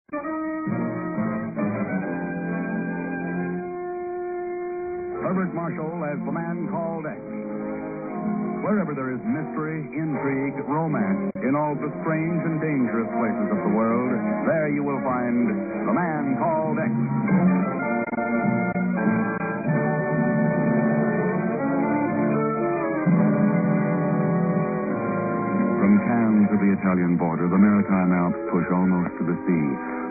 Herbert Marshall as the man called X. Wherever there is mystery, intrigue, romance, in all the strange and dangerous places of the world, there you will find the man called X. From Cannes to the Italian border, the Maritime Alps push almost to the sea,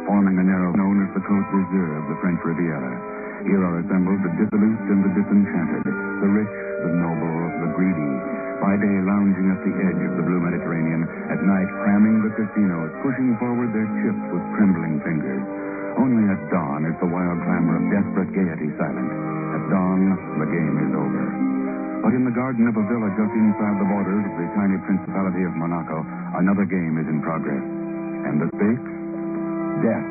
forming a narrow known as the Côte d'Azur of the French Riviera. Here are assembled the dissolute and the disenchanted, the rich, the noble, the greedy. By day, lounging at the edge of the blue Mediterranean. At night, cramming the casinos, pushing forward their chips with trembling fingers. Only at dawn is the wild clamor of desperate gaiety silent. At dawn, the game is over. But in the garden of a villa just inside the borders of the tiny principality of Monaco, another game is in progress. And the stakes? Death.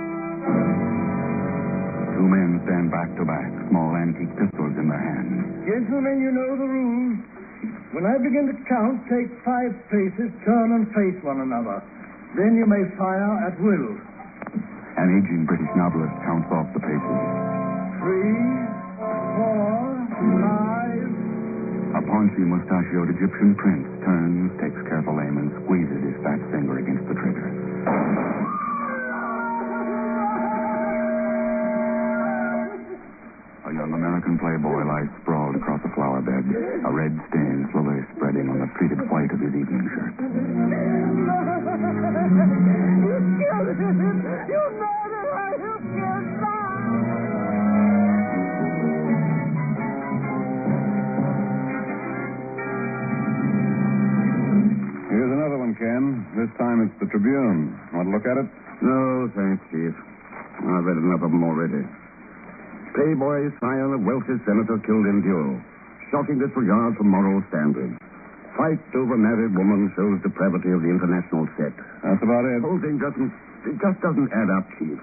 Two men stand back to back, small antique pistols in their hands. Gentlemen, you know the rules. When I begin to count, take 5 paces, turn and face one another. Then you may fire at will. An aging British novelist counts off the paces. 3, 4, 5. A paunchy, mustachioed Egyptian prince turns, takes careful aim, and squeezes his fat finger against the trigger. A young American playboy lies sprawled across a flower bed, a red stain slowly spreading on the pleated white of his evening shirt. You killed him! You murderer! You killed Here's another one, Ken. This time it's the Tribune. Want to look at it? No, thanks, Chief. I've read enough of them already. Playboy scion of wealthy senator killed in duel. Shocking disregard for moral standards. Fight over married woman shows depravity of the international set. That's about it. The whole thing just doesn't add up, Chief.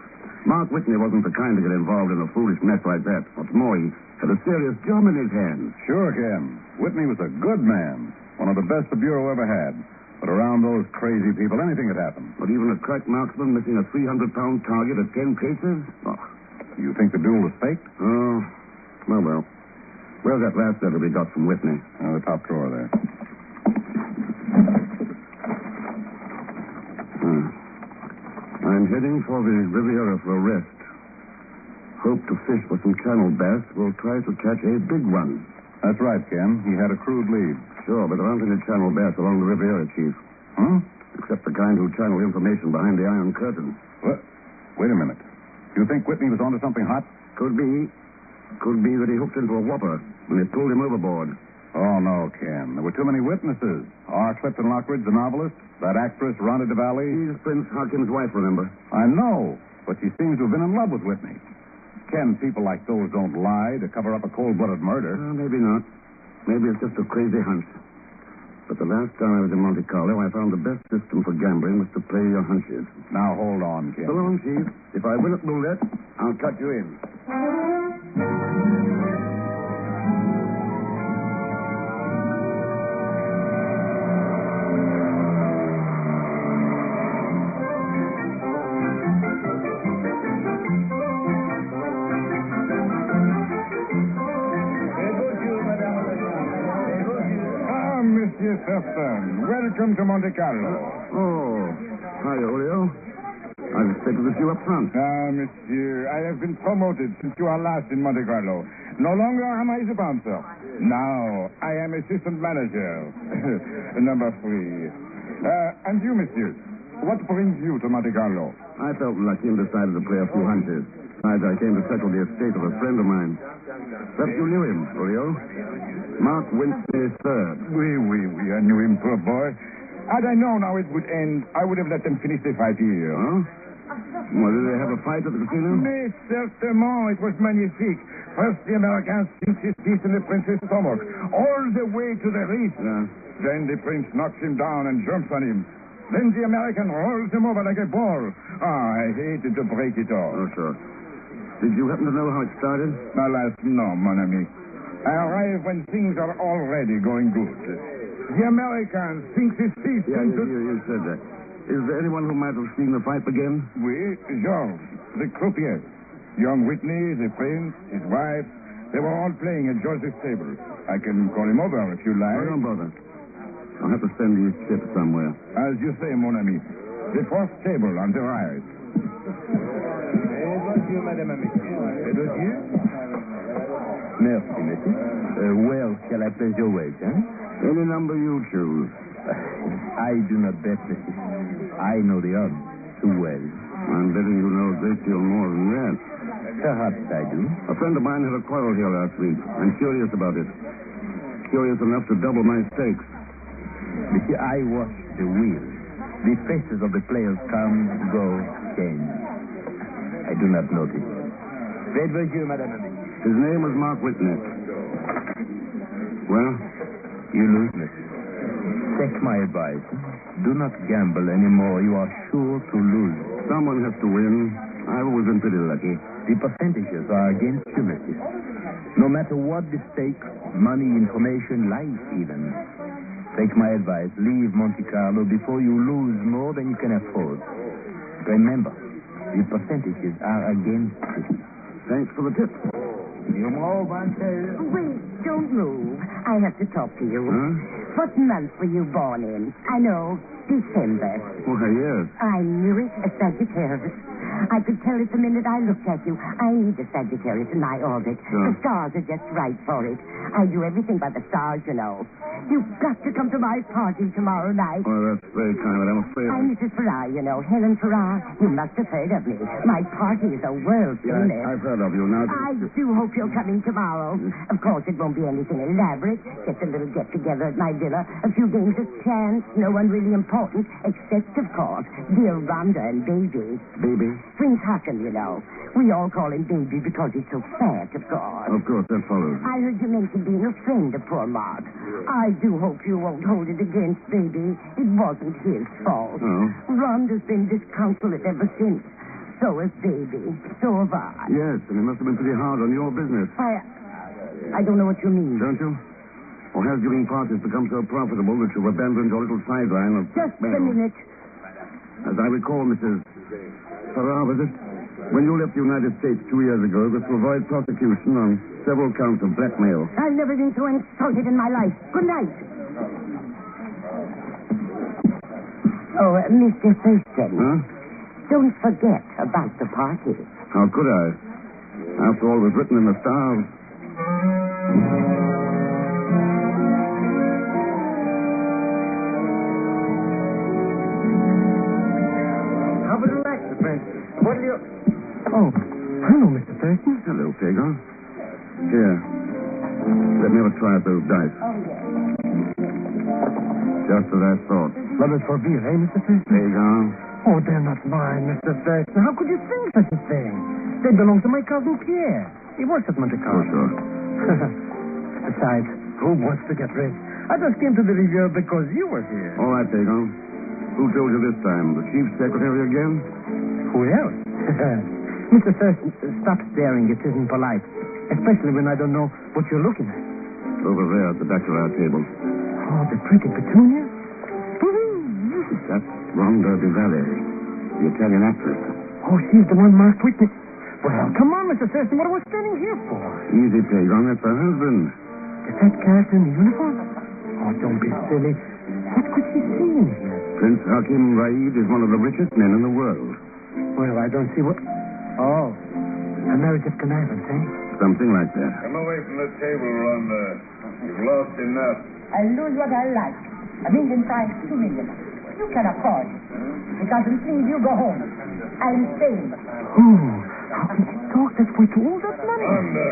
Mark Whitney wasn't the kind to get involved in a foolish mess like that. What's more, he had a serious job in his hands. Sure, Ken. Whitney was a good man. One of the best the Bureau ever had. But around those crazy people, anything could happen. But even a crack marksman missing a 300-pound target at 10 paces? Oh. You think the duel was faked? Oh, well. Where's that last letter we got from Whitney? The top drawer there. I'm heading for the Riviera for a rest. Hope to fish for some channel bass. We'll try to catch a big one. That's right, Ken. He had a crude lead. Sure, but there aren't any channel bass along the Riviera, Chief. Huh? Except the kind who channel information behind the Iron Curtain. What? Wait a minute. You think Whitney was onto something hot? Could be. Could be that he hooked into a whopper when they pulled him overboard. Oh, no, Ken. There were too many witnesses. R. Clifton Lockridge, the novelist. That actress, Rhonda DeValley. She's Prince Harkin's wife, remember? I know, but she seems to have been in love with Whitney. Ken, people like those don't lie to cover up a cold-blooded murder. Maybe not. Maybe it's just a crazy hunch. But the last time I was in Monte Carlo, I found the best system for gambling was to play your hunches. Now, hold on, Ken. So long, Chief. If I win at roulette, I'll cut you in. Monsieur Thurston, welcome to Monte Carlo. Oh, hi, Julio. I expected to see you up front. Monsieur, I have been promoted since you are last in Monte Carlo. No longer am I the bouncer. Now, I am assistant manager. Number 3. And you, monsieur, what brings you to Monte Carlo? I felt lucky and decided to play a few hunches. Besides, I came to settle the estate of a friend of mine. Perhaps you knew him, Julio. Mark Whitney III. Oui, I knew him, poor boy. Had I known how it would end, I would have let them finish the fight here. Huh? Well, did they have a fight at the casino? Mais certainement, it was magnifique. First, the American sinks his teeth in the prince's stomach, all the way to the wrist. Yeah. Then the prince knocks him down and jumps on him. Then the American rolls him over like a ball. I hated to break it off. Oh, sure. Did you happen to know how it started? Alas, no, mon ami. I arrive when things are already going good. The American sinks his teeth Yeah, into... you said that. Is there anyone who might have seen the fight begin? Oui, Georges, the croupier. Young Whitney, the prince, his wife, they were all playing at George's table. I can call him over if you like. Oh, don't bother. I'll have to send these chips somewhere. As you say, mon ami. The fourth table on the right. Bonjour, madame et monsieur. Monsieur? Merci, monsieur. Where shall I place your wager? Any number you choose. I do not bet, monsieur. I know the odds too well. I'm betting you know a great deal more than that. Perhaps I do. A friend of mine had a quarrel here last week. I'm curious about it. Curious enough to double my stakes. Monsieur, I watch the wheel. The faces of the players come, go, change. I do not notice. Great bonjour, madame. His name was Mark Whitney. Well? You lose, monsieur. Take my advice. Do not gamble anymore. You are sure to lose. Someone has to win. I've always been pretty lucky. The percentages are against you, monsieur. No matter what the stake, money, information, life even. Take my advice. Leave Monte Carlo before you lose more than you can afford. Remember, the percentages are against you. Thanks for the tip. Wait, don't move. I have to talk to you. Huh? What month were you born in? I know, December. Why, yes. I knew it, a Sagittarius. I could tell it the minute I looked at you. I need a Sagittarius in my orbit. Sure. The stars are just right for it. I do everything by the stars, you know. You've got to come to my party tomorrow night. Well, that's very kind, but I'm afraid... I'm Mrs. Farrar, you know, Helen Farrar. You must have heard of me. My party is a world Yeah, famous. I've heard of you now. I do hope you're coming tomorrow. Of course, it won't be anything elaborate. Just a little get-together at my villa. A few games of chance. No one really important, except, of course, dear Rhonda and Baby. Baby? Prince Hakan, you know. We all call him Baby because he's so fat, of course. Of course, that follows. I heard you mention being a friend of poor Mark. I do hope you won't hold it against Baby. It wasn't his fault. Oh? Rhonda's been disconsolate ever since. So has Baby. So have I. Yes, and it must have been pretty hard on your business. I don't know what you mean. Don't you? Or has giving parties become so profitable that you've abandoned your little sideline of... Just a blackmail? minute. As I recall, Mrs. Farrar, was it? When you left the United States 2 years ago, it was to avoid prosecution on several counts of blackmail. I've never been so insulted in my life. Good night. Oh, Mr. Thurston. Huh? Don't forget about the party. How could I? After all, it was written in the stars. How would you like it, Prince? What do you... Oh, hello, Mr. Thurston. Hello, Pagon. Here. Let me have a try at those dice. Oh, yes. Just as I thought. Lovers for beer, eh, Mr. Thurston? Pagon. Oh, they're not mine, Mr. Thurston. How could you think such a thing? They belong to my cousin Pierre. He works at Monte Oh, Carlo. sure. Besides, who wants to get rich? I just came to the Riviera because you were here. All right, Pagon. Who told you this time? The chief secretary again? Who else? Mr. Thurston, stop staring. It isn't polite. Especially when I don't know what you're looking at. Over there at the baccarat table. Oh, the pretty petunia? That's Rhonda Di Valle, the Italian actress. Oh, she's the one Mark Whitney. Well, come on, Mr. Thurston. What are we standing here for? Easy, Pagon. That's her husband. Is that character in the uniform? Oh, don't be silly. What could she see in here? Prince Hakim Raid is one of the richest men in the world. Well, I don't see what... Oh, a marriage of connivance, eh? Something like that. Come away from the table, Rhonda. You've lost enough. I lose what I like. $1 million times 2 million. You can afford it. Because please, you go home. I'm staying. Oh, how can she talk that way to all that money? Rhonda,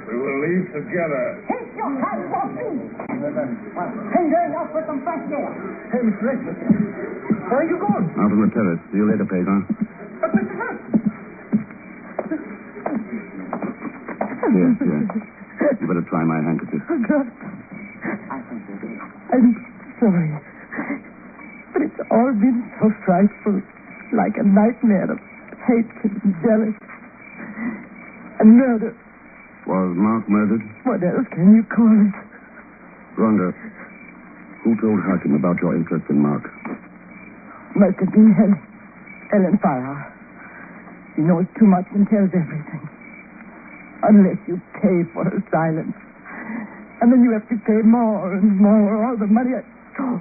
we will leave together. Take your hands off me. And turn off with some fresh air. Hey, Miss Redmond. Where are you going? Out on the terrace. See you later, Pagon. But Mr. Thurston. Here, here. You better try my handkerchief. Oh, God. I'm sorry. But it's all been so frightful. Like a nightmare of hate and jealousy. And murder. Was Mark murdered? What else can you call it? Rhonda, who told Hakim about your interest in Mark? Must have been Helen Farrar. She knows too much and tells everything. Unless you pay for her silence. And then you have to pay more and more. All the money I... Huh?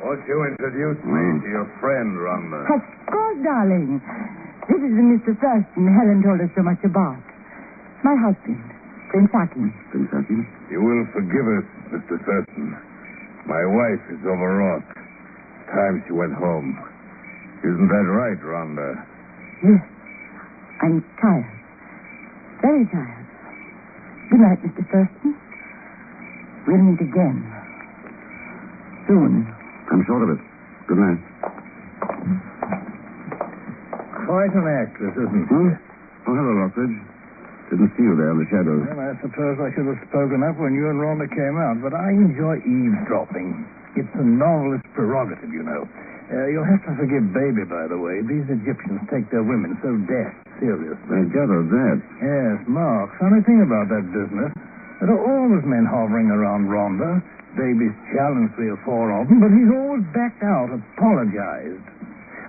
Won't you introduce me to your friend, Rhonda? Of course, darling. This is Mr. Thurston Helen told us so much about. My husband, Prince Hakim. Prince Hakim? You will forgive us, Mr. Thurston. My wife is overwrought. Time she went home. Isn't that right, Rhonda? Yes. I'm tired. Very tired. Good night, Mr. Thurston. We'll meet again. Soon. I'm sure of it. Good night. Quite an actress, isn't Huh? Oh, hello, Rockridge. Didn't see you there in the shadows. Well, I suppose I should have spoken up when you and Rhonda came out, but I enjoy eavesdropping. It's a novelist's prerogative, you know. You'll have to forgive Baby, by the way. These Egyptians take their women so dashed seriously. I gathered that. Yes, Mark. Funny thing about that business. There are always men hovering around Rhonda. Baby's challenged 3 or 4 of them, but he's always backed out, apologized.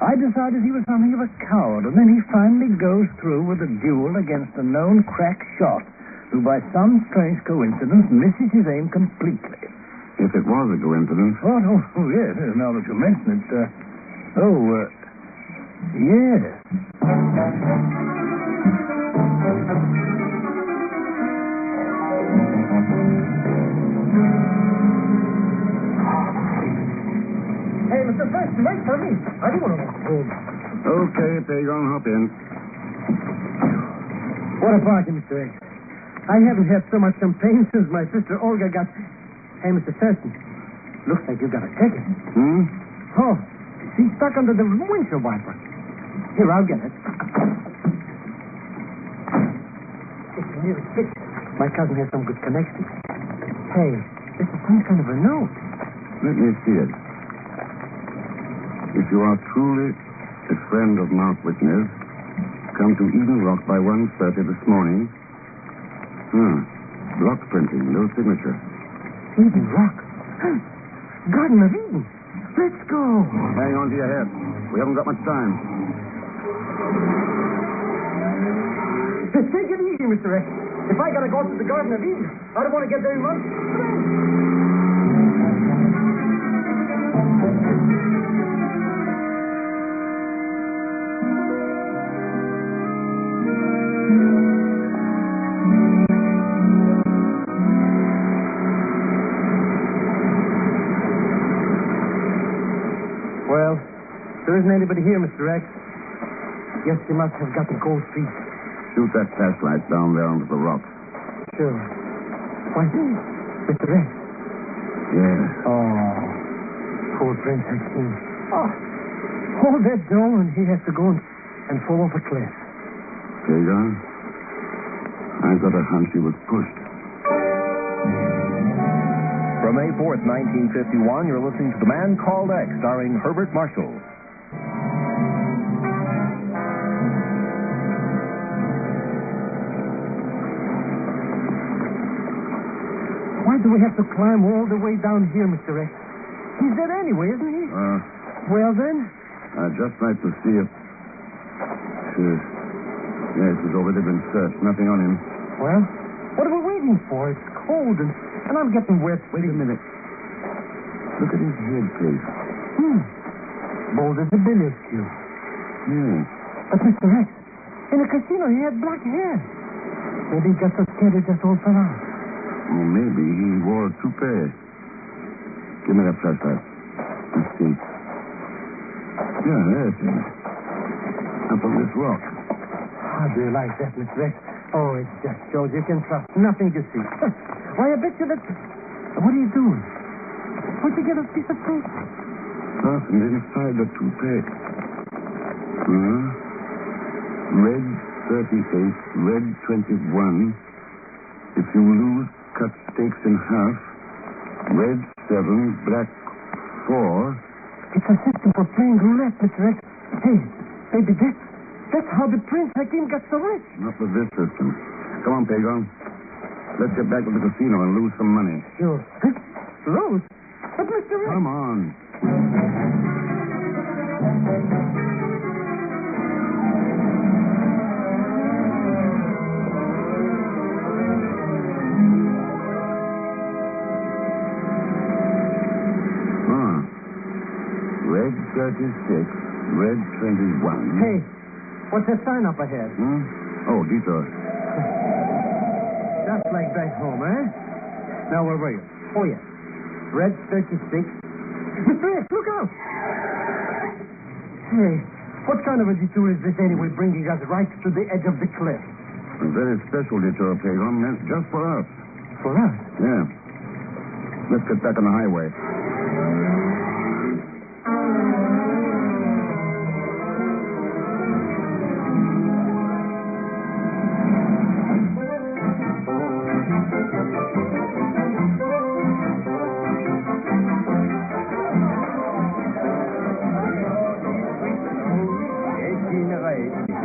I decided he was something of a coward, and then he finally goes through with a duel against a known crack shot, who by some strange coincidence misses his aim completely. If it was a coincidence. Oh, yes, now that you mention it. Yes. Hey, Mr. Thurston, wait for me. I do want to walk home. Okay, Pagon, hop in. What a party, Mr. X. I haven't had so much champagne since my sister Olga got... Hey, Mr. Thurston, looks like you got a ticket. Hmm? Oh, she's stuck under the windshield wiper. Here, I'll get it. It's a new picture. My cousin has some good connections. Hey, this is some kind of a note. Let me see it. If you are truly a friend of Mark Whitney's, come to Eden Rock by 1:30 this morning. Block printing, no signature. Eden Rock. Garden of Eden. Let's go. Hang on to your head. We haven't got much time. Just take it easy, Mr. X. If I gotta go to the Garden of Eden, I don't want to get there in lunch. Well, there isn't anybody here, Mr. X. Guess you must have got the cold feet. Shoot that flashlight down there onto the rock. Sure. Why, Mr. X. Yes. Oh, poor Prince Hakim. Oh, all that dough, and he has to go and fall off a cliff. Pagon, I've got a hunch he was pushed. From May 4th, 1951, you're listening to The Man Called X, starring Herbert Marshall. Why do we have to climb all the way down here, Mr. X? He's dead anyway, isn't he? Well, then? I'd just like to see if... Yes, he's already been searched. Nothing on him. Well, what are we waiting for? It's cold, and I'm getting wet. Wait a minute. Look at his head, Case. Bold as a billiard cue. Yes. But Mr. X, in the casino, he had black hair. Maybe he got so scared he just all fell out. Or maybe he wore a toupee. Give me that flashlight. Let's see. Yeah, there it is. Up on this rock. How do you like that, Mr. X? Oh, it just shows you can trust nothing you see. Why, I bet you that... What are you doing? Where'd you get a piece of paper? Fastened inside the toupee. Red 38, red 21. If you lose, cut stakes in half. Red 7, black 4. It's a system for playing roulette, Mr. X. Hey, baby, that's how the Prince Hakim got so rich. Not with this system. Come on, Pagon. Let's get back to the casino and lose some money. Sure. Lose? But Mr. X... Come on. Red 36, red 21. Hey, what's that sign up ahead? Oh, detour. Just like back home, eh? Now, where were you? Oh, yes. Red 36. Mr. X, look out! Hey, what kind of a detour is this anyway, bringing us right to the edge of the cliff? A very special detour, Pegon, meant just for us. For us? Yeah. Let's get back on the highway.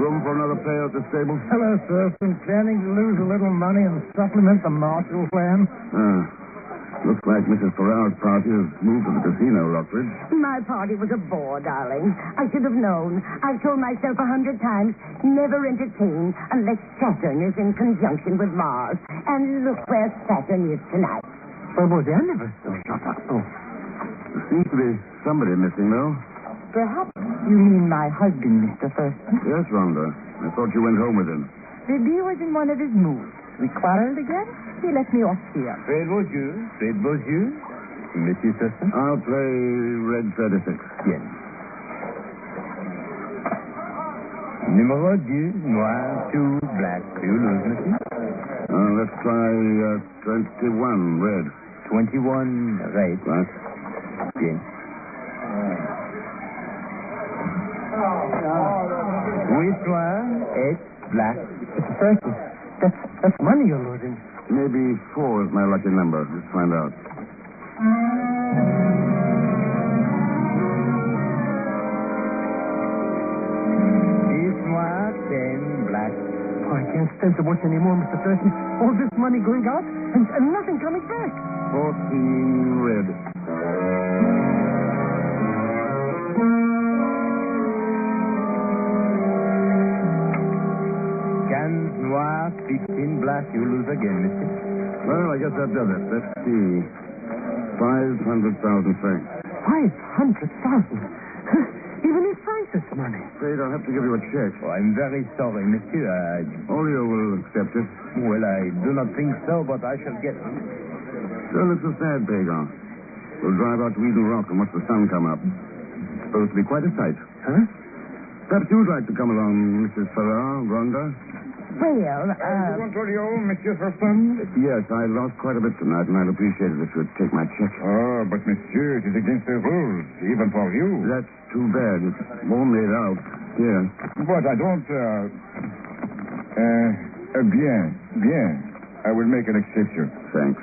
Room for another player at the stable? Hello, sir. Been planning to lose a little money and supplement the Marshall plan? Looks like Mrs. Farrar's party has moved to the casino, Rockridge. My party was a bore, darling. I should have known. I've told myself 100 times, never entertain unless Saturn is in conjunction with Mars. And look where Saturn is tonight. Oh, boy, I never saw. Shut up. Oh. There seems to be somebody missing, though. Perhaps you mean my husband, Mr. Thurston. Yes, Rhonda. I thought you went home with him. Maybe he was in one of his moods. We quarreled again. He left me off here. Fred Beaujeu. Fred Beaujeu. Monsieur Thurston? I'll play red 36. Bien. Numéro 2, noir, 2, black. You lose, monsieur? Let's try 21, red. 21, red. Right. Bien. Huit noir, 8, black. Mr. Thurston, that's money you're losing. Maybe 4 is my lucky number. Let's find out. Six noir, 10, black. Oh, I can't stand to watch anymore, Mr. Thurston. All this money going out and nothing coming back. 14, red. Cans noir, 15 black. You lose again, mister. Well, I guess that does it. Let's see. 500,000 francs. 500,000? Even in Francis money. Afraid I'll have to give you a check. Oh, I'm very sorry, monsieur. Olio will accept it. Well, I do not think so, but I shall get it. Still, it's a sad Pagan. We'll drive out to Eden Rock and watch the sun come up. It's supposed to be quite a sight. Huh? Perhaps you'd like to come along, Mrs. Farrar, Rhonda? Well, You want Olio, Monsieur Thurston? Yes, I lost quite a bit tonight, and I'd appreciate it if you'd take my check. Oh, but Monsieur, it is against the rules, even for you. That's too bad. It's all made out. Here. But I don't, bien. I will make an exception. Thanks.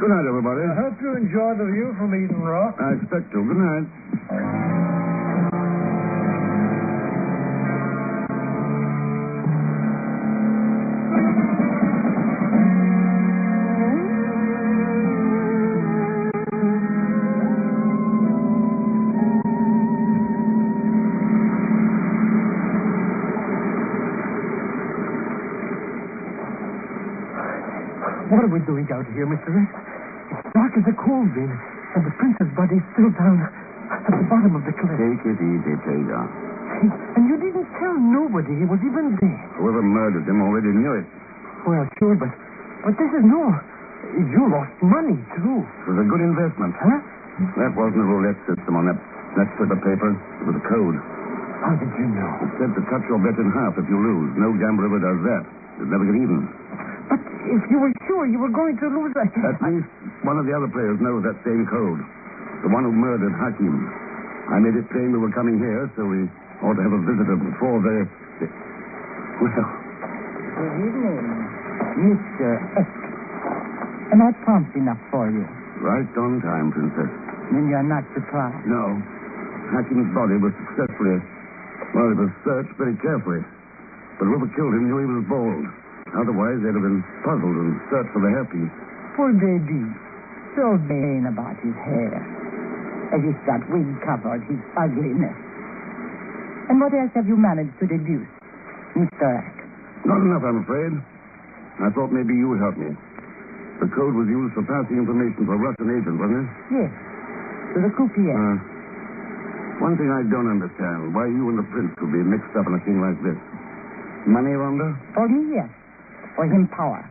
Good night, everybody. I hope you enjoy the view from Eden Rock. I expect to. Good night. What are we doing out here, Mr. Rex? It's dark as a coal bin, and the prince's body is still down at the bottom of the cliff. Take it easy, Pagan. And you didn't tell nobody he was even there. Whoever murdered him already knew it. Well, sure, but this is no. You lost money, too. It was a good investment. Huh? That wasn't a roulette system on that slip of paper. It was a code. How did you know? It said to cut your bet in half if you lose. No gambler ever does that. You'd never get even. But if you were sure you were going to lose, At least one of the other players knows that same code. The one who murdered Hakim. I made it plain we were coming here, so we ought to have a visitor before they... Well, Good evening, Mr. X. Am I prompt enough for you? right on time, Princess. Then you're not surprised. No. Hakim's body was successfully... Well, it was searched very carefully. But whoever killed him knew he was bald. Otherwise, they'd have been puzzled and searched for the hairpiece. Poor baby. So vain about his hair. As if that wig covered his ugliness. And what else have you managed to deduce, Mr. Ack? Not enough, I'm afraid. I thought maybe you would help me. The code was used for passing information to a Russian agent, wasn't it? Yes, to the croupier. One thing I don't understand, why you and the prince could be mixed up in a thing like this. Money, Rhonda? For me, yes. For him, power.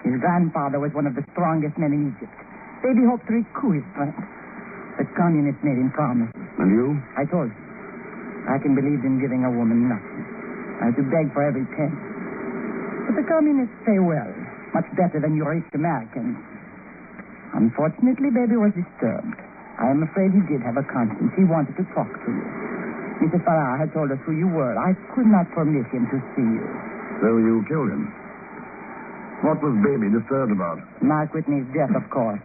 His grandfather was one of the strongest men in Egypt. Baby hoped to recoup his strength. The communists made him promises. And you? I told you. I can believe in giving a woman nothing. I had to beg for every penny. But the communists say well, much better than your rich Americans. Unfortunately, Baby was disturbed. I am afraid he did have a conscience. He wanted to talk to you. Mrs. Farrar had told us who you were. I could not permit him to see you. So you killed him? What was Baby disturbed about? Mark Whitney's death, of course.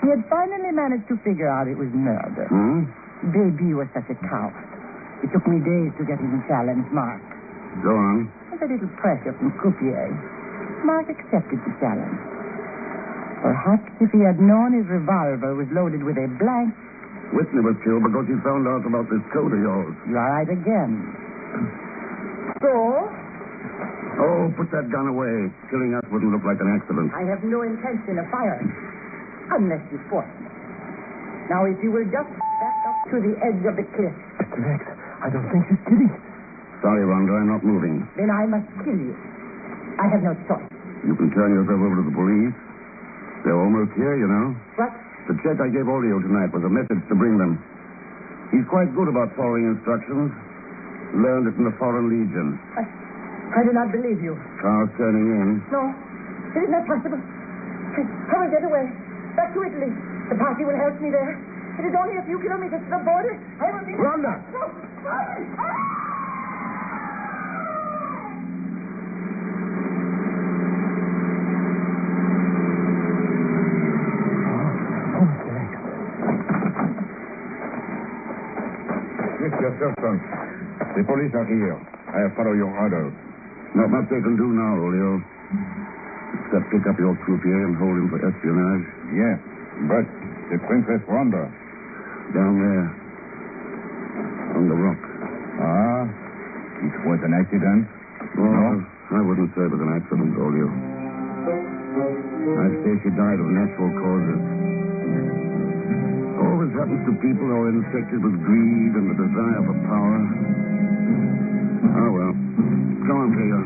He had finally managed to figure out it was murder. Baby was such a coward. It took me days to get him to challenge Mark. Go on. With a little pressure from Croupier, Mark accepted the challenge. Perhaps if he had known his revolver was loaded with a blank... Whitney was killed because he found out about this code of yours. You are right again. So? Oh, put that gun away. Killing us wouldn't look like an accident. I have no intention of firing. Unless you force me. Now, if you will just back up to the edge of the cliff. Mr. X, I don't think she's kidding. Sorry, Rhonda, I'm not moving. Then I must kill you. I have no choice. You can turn yourself over to the police. They're almost here, you know. What? The check I gave Olio tonight was a message to bring them. He's quite good about following instructions. Learned it in the Foreign Legion. I do not believe you. Car's turning in. No. It is not possible. I will get away. Back to Italy. The party will help me there. It is only a few kilometers to the border. I will be... Rhonda! No. Mr. Thurston, the police are here. I have followed your orders. Not much they can do now, Olio. Except pick up your croupier and hold him for espionage. Yes, but the Princess Rhonda. Down there. On the rock. Ah, it was an accident? Oh, No? I wouldn't say it was an accident, Olio. I'd say she died of natural causes. Always happens to people who are infected with greed and the desire for power. Oh, well. Come on, Vega.